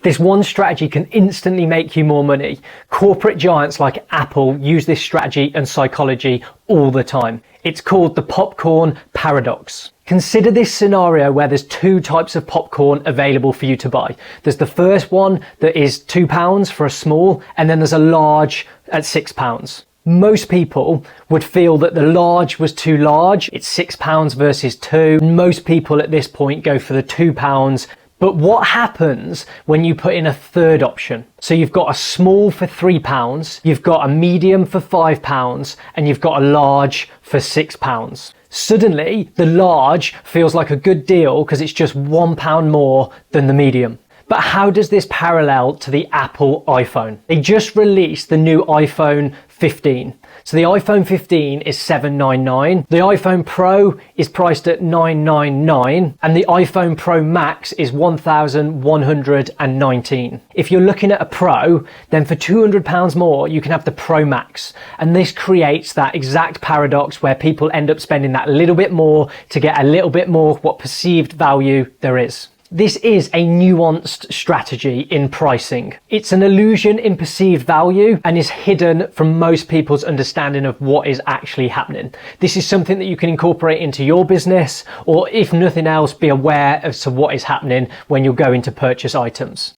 This one strategy can instantly make you more money. Corporate giants like Apple use this strategy and psychology all the time. It's called the popcorn paradox. Consider this scenario where there's two types of popcorn available for you to buy. There's the first one that is £2 for a small, and then there's a large at £6. Most people would feel that the large was too large. It's £6 versus £2. Most people at this point go for the £2. But what happens when you put in a third option? So you've got a small for £3, you've got a medium for £5, and you've got a large for £6. Suddenly, the large feels like a good deal because it's just £1 more than the medium. But how does this parallel to the Apple iPhone? They just released the new iPhone 15. So the iPhone 15 is $799. The iPhone Pro is priced at $999. And the iPhone Pro Max is $1,119. If you're looking at a Pro, then for £200 more, you can have the Pro Max. And this creates that exact paradox where people end up spending that little bit more to get a little bit more what perceived value there is. This is a nuanced strategy in pricing. It's an illusion in perceived value and is hidden from most people's understanding of what is actually happening. This is something that you can incorporate into your business, or if nothing else, be aware as to what is happening when you're going to purchase items.